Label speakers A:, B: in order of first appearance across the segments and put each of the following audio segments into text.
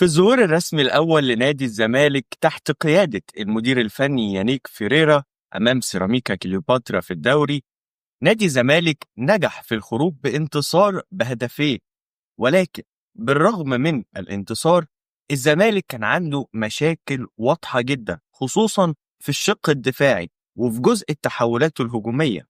A: في الظهور الرسمي الأول لنادي الزمالك تحت قيادة المدير الفني يانيك فيريرا أمام سيراميكا كليوباترا في الدوري، نادي الزمالك نجح في الخروج بانتصار بهدفين. ولكن بالرغم من الانتصار، الزمالك كان عنده مشاكل واضحة جدا، خصوصا في الشق الدفاعي وفي جزء التحولات الهجومية.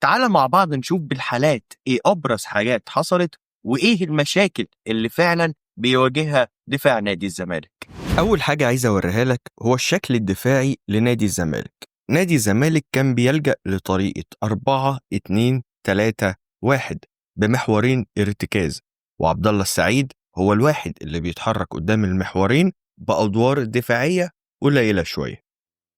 A: تعال مع بعض نشوف بالحالات ايه ابرز حاجات حصلت وايه المشاكل اللي فعلا بيواجهها دفاع نادي الزمالك.
B: أول حاجة عايز أوريها لك هو الشكل الدفاعي لنادي الزمالك. نادي الزمالك كان بيلجأ لطريقة 4-2-3-1 بمحورين ارتكاز، وعبد الله السعيد هو الواحد اللي بيتحرك قدام المحورين بأدوار دفاعية قليلة شوية.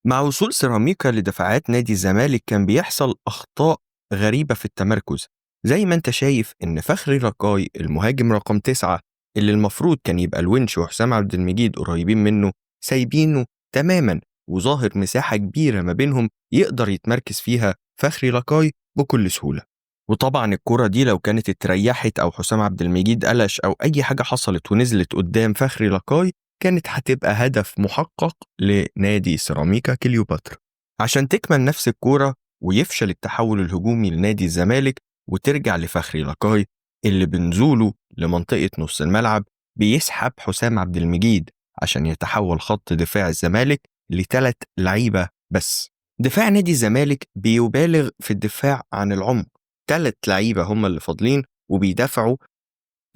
B: مع وصول سيراميكا لدفاعات نادي الزمالك كان بيحصل أخطاء غريبة في التمركز، زي ما انت شايف ان فخري لقاي المهاجم رقم 9 اللي المفروض كان يبقى الونش وحسام عبد المجيد قريبين منه سايبينه تماما، وظاهر مساحة كبيرة ما بينهم يقدر يتمركز فيها فخري لقاي بكل سهولة. وطبعا الكرة دي لو كانت اتريحت او حسام عبد المجيد قلش او اي حاجة حصلت ونزلت قدام فخري لقاي كانت هتبقى هدف محقق لنادي سيراميكا كليوباترا. عشان تكمل نفس الكورة ويفشل التحول الهجومي لنادي الزمالك وترجع لفخري لقاي اللي بنزوله لمنطقة نص الملعب بيسحب حسام عبد المجيد عشان يتحول خط دفاع الزمالك ل3 لعيبة بس. دفاع نادي الزمالك بيبالغ في الدفاع عن العمق، 3 لعيبة هم اللي فاضلين وبيدافعوا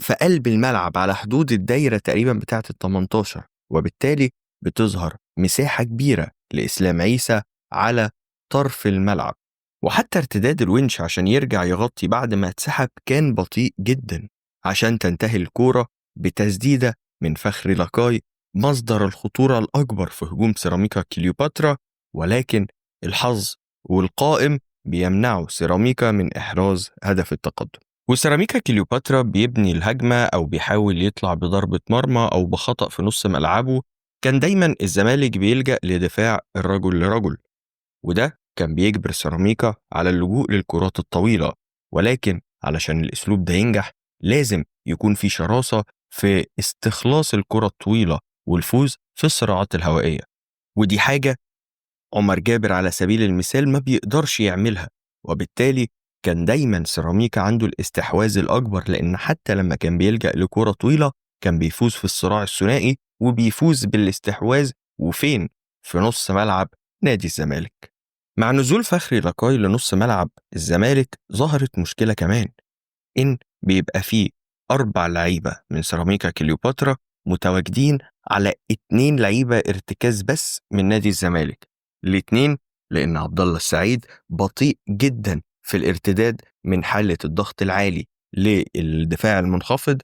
B: في قلب الملعب على حدود الدايرة تقريبا بتاعة ال18، وبالتالي بتظهر مساحة كبيرة لإسلام عيسى على طرف الملعب. وحتى ارتداد الونش عشان يرجع يغطي بعد ما اتسحب كان بطيء جدا، عشان تنتهي الكورة بتسديدة من فخري لقاي مصدر الخطورة الأكبر في هجوم سيراميكا كليوباترا. ولكن الحظ والقائم بيمنعوا سيراميكا من إحراز هدف التقدم، وسيراميكا كليوباترا بيبني الهجمة أو بيحاول يطلع بضربة مرمى أو بخطأ في نص ملعبه. كان دايما الزمالك بيلجأ لدفاع الرجل لرجل، وده كان بيجبر سيراميكا على اللجوء للكرات الطويلة. ولكن علشان الأسلوب ده ينجح لازم يكون في شراسة في استخلاص الكرة الطويلة والفوز في الصراعات الهوائية، ودي حاجة عمر جابر على سبيل المثال ما بيقدرش يعملها. وبالتالي كان دايما سيراميكا عنده الاستحواذ الأكبر، لأن حتى لما كان بيلجأ لكرة طويلة كان بيفوز في الصراع الثنائي وبيفوز بالاستحواذ. وفين؟ في نص ملعب نادي الزمالك. مع نزول فخري لقاي لنص ملعب الزمالك ظهرت مشكلة كمان، إن بيبقى فيه 4 لعيبة من سيراميكا كليوباترا متواجدين على 2 لعيبة ارتكاز بس من نادي الزمالك. الاتنين لأن عبد الله السعيد بطيء جدا في الارتداد من حالة الضغط العالي للدفاع المنخفض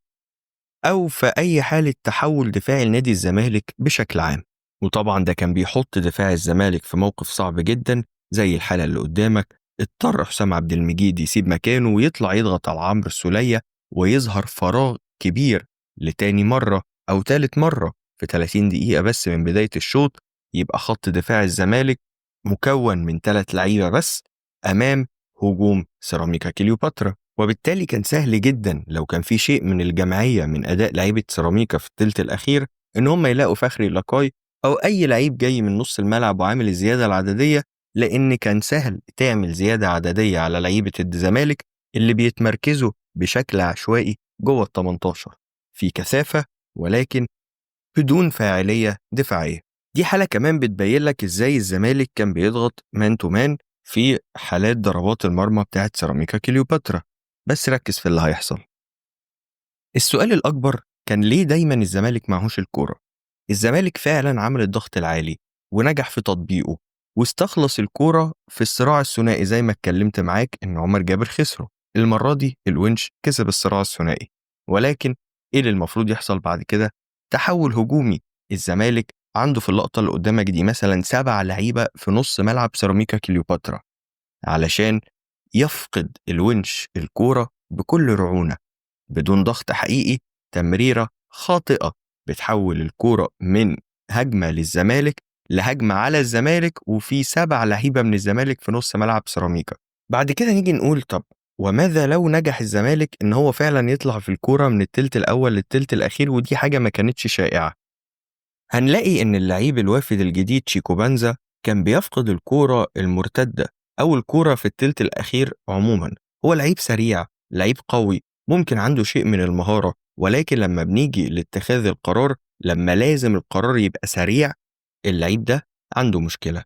B: أو في أي حالة تحول دفاعي لنادي الزمالك بشكل عام. وطبعا ده كان بيحط دفاع الزمالك في موقف صعب جدا، زي الحالة اللي قدامك اضطر حسام عبد المجيد يسيب مكانه ويطلع يضغط على عمرو السولية، ويظهر فراغ كبير لتاني مرة أو تالت مرة في 30 دقيقة بس من بداية الشوط. يبقى خط دفاع الزمالك مكون من 3 لعيبة بس أمام هجوم سيراميكا كليوباترا. وبالتالي كان سهل جدا لو كان في شيء من الجماعية من أداء لعيبة سيراميكا في الثلث الأخير إن هم يلاقوا فخري لقاي أو أي لعيب جاي من نص الملعب وعامل الزيادة العددية، لأن كان سهل تعمل زيادة عددية على لعيبة الزمالك اللي بيتمركزوا بشكل عشوائي جوه ال18 في كثافة ولكن بدون فاعلية دفاعية. دي حالة كمان بتبين لك إزاي الزمالك كان بيضغط مان تو مان في حالات ضربات المرمى بتاعت سيراميكا كليوباترا. بس ركز في اللي هيحصل. السؤال الأكبر كان ليه دايما الزمالك معهوش الكورة؟ الزمالك فعلا عمل الضغط العالي ونجح في تطبيقه واستخلص الكورة في الصراع الثنائي، زي ما اتكلمت معاك إن عمر جابر خسره. المرة دي الونش كسب الصراع الثنائي، ولكن إيه اللي المفروض يحصل بعد كده؟ تحول هجومي. الزمالك عنده في اللقطة اللي قدامك دي مثلا 7 لعيبة في نص ملعب سيراميكا كليوباترا، علشان يفقد الونش الكورة بكل رعونة بدون ضغط حقيقي. تمريرة خاطئة بتحول الكورة من هجمة للزمالك لهجمة على الزمالك، وفي 7 لعيبة من الزمالك في نص ملعب سيراميكا. بعد كده نيجي نقول طب وماذا لو نجح الزمالك إن هو فعلا يطلع في الكورة من التلت الأول للتلت الأخير، ودي حاجة ما كانتش شائعة؟ هنلاقي إن اللعيب الوافد الجديد شيكو بانزا كان بيفقد الكورة المرتدة أو الكورة في التلت الأخير عموما. هو لعيب سريع، لعيب قوي، ممكن عنده شيء من المهارة، ولكن لما بنيجي لاتخاذ القرار، لما لازم القرار يبقى سريع، اللعيب ده عنده مشكلة.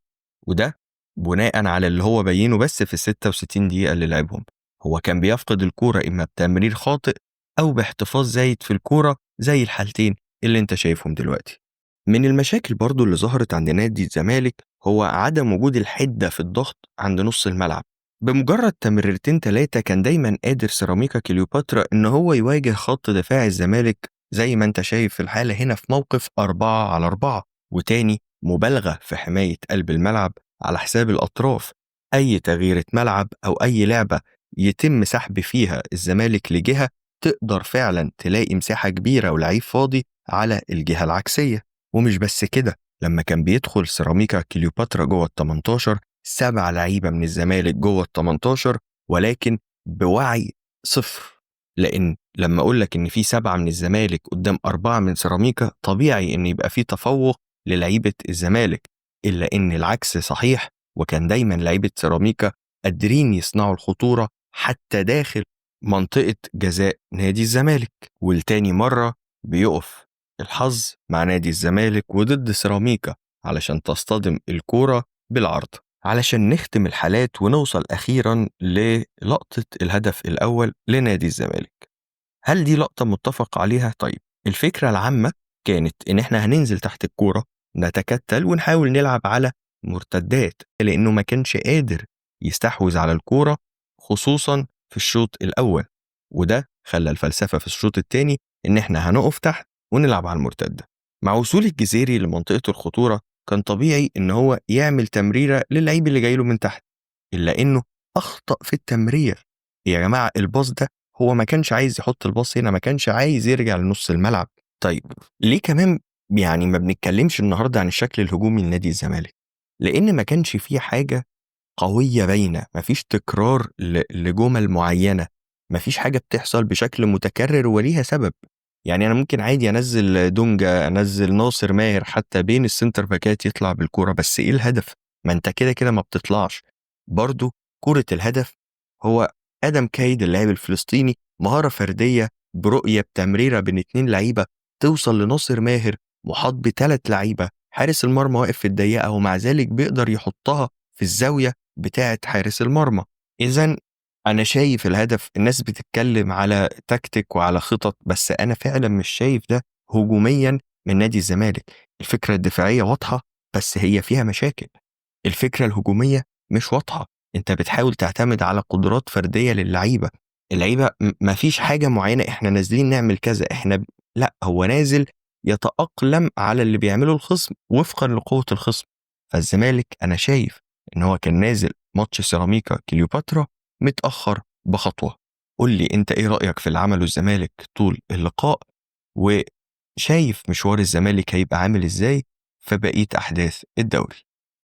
B: وده بناء على اللي هو بينه بس في 66 دقيقة اللي لعبهم. هو كان بيفقد الكورة إما بتمرير خاطئ أو باحتفاظ زايد في الكورة، زي الحالتين اللي انت شايفهم دلوقتي. من المشاكل برضو اللي ظهرت عند نادي الزمالك هو عدم وجود الحدة في الضغط عند نص الملعب. بمجرد تمريرتين تلاتة كان دايما قادر سيراميكا كليوباترا إن هو يواجه خط دفاع الزمالك، زي ما انت شايف في الحالة هنا في موقف 4-على-4. وتاني مبالغة في حماية قلب الملعب على حساب الأطراف. أي تغييرة ملعب أو أي لعبة يتم سحب فيها الزمالك لجهة، تقدر فعلا تلاقي مساحة كبيرة ولعيب فاضي على الجهة العكسية. ومش بس كده، لما كان بيدخل سيراميكا كليوباترا جوه ال 18، 7 لعيبة من الزمالك جوه ال 18، ولكن بوعي صفر. لأن لما أقول لك إن في 7 من الزمالك قدام 4 من سيراميكا، طبيعي إن يبقى في تفوق للعيبة الزمالك، إلا إن العكس صحيح. وكان دايما لعيبة سيراميكا قادرين يصنعوا الخطورة حتى داخل منطقة جزاء نادي الزمالك. والتاني مرة بيقف الحظ مع نادي الزمالك وضد سيراميكا علشان تصطدم الكورة بالعرض. علشان نختم الحالات ونوصل أخيرا للقطة الهدف الأول لنادي الزمالك، هل دي لقطة متفق عليها؟ طيب، الفكرة العامة كانت إن إحنا هننزل تحت الكورة، نتكتل ونحاول نلعب على مرتدات، لأنه ما كانش قادر يستحوذ على الكورة خصوصا في الشوط الأول. وده خلى الفلسفة في الشوط الثاني إن إحنا هنقف تحت ونلعب على المرتدة. مع وصول الجزيري لمنطقة الخطورة كان طبيعي إن هو يعمل تمريرة للعيب اللي جايله من تحت، إلا إنه أخطأ في التمرير. يا جماعة الباص ده هو ما كانش عايز يحط الباص هنا، ما كانش عايز يرجع لنص الملعب. طيب ليه كمان يعني ما بنتكلمش النهاردة عن الشكل الهجومي لنادي الزمالك؟ لأن ما كانش فيه حاجة قوية باينة، ما فيش تكرار لجمل معينة، ما فيش حاجة بتحصل بشكل متكرر وليها سبب. يعني أنا ممكن عادي أنزل دونجا، أنزل ناصر ماهر حتى بين السنتر باكات يطلع بالكرة، بس إيه الهدف؟ ما أنت كده كده ما بتطلعش. برضو كرة الهدف هو آدم كايد اللاعب الفلسطيني، مهارة فردية برؤية بتمريرة بين 2 لعيبة توصل لناصر ماهر محاط ب3 لعيبة، حارس المرمى واقف في الضيقة ومع ذلك بيقدر يحطها في الزاوية بتاعة حارس المرمى. إذن أنا شايف الهدف، الناس بتتكلم على تكتيك وعلى خطط، بس أنا فعلا مش شايف ده هجوميا من نادي الزمالك. الفكرة الدفاعية واضحة بس هي فيها مشاكل، الفكرة الهجومية مش واضحة. انت بتحاول تعتمد على قدرات فردية للعيبة، اللعيبة مفيش حاجة معينة احنا نازلين نعمل كذا، لا، هو نازل يتأقلم على اللي بيعمله الخصم وفقا لقوة الخصم. فالزمالك انا شايف ان هو كان نازل ماتش سيراميكا كليوباترا متأخر بخطوة. قول لي انت ايه رأيك في اللي عمله الزمالك طول اللقاء، وشايف مشوار الزمالك هيبقى عامل ازاي في بقية احداث الدوري؟